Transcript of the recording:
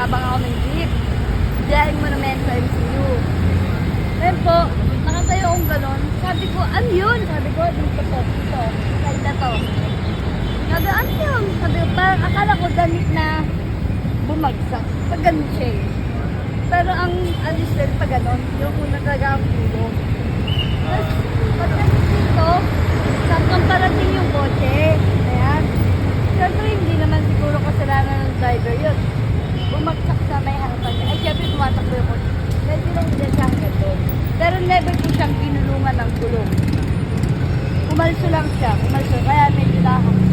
nabang ako ng jeep. Diyain Monumento MCU. Then po, nakatayo akong ganon. Sabi ko, ano yun? Sabi ko, dito po, dito. Side na to. Sabi, ano yun? Sabi ko, parang akala ko damit na bumagsak. Pag ganun siya eh. Pero ang alisel pa ganon, yung una talaga ang ulo. Tapos, pagdating dito, saktong parating yung kotse. Ayan. Siyempre, hindi naman siguro kasalanan ng driver yun. Bumagsak sa may harapan niya. Ay, siyempre, tumatakbo yung kotse. Pwede lang hindi siya hanggang doon. Pero never ko siyang ginulungan ng gulong. Kumalso lang siya. Kumalso. Kaya medyo lahak.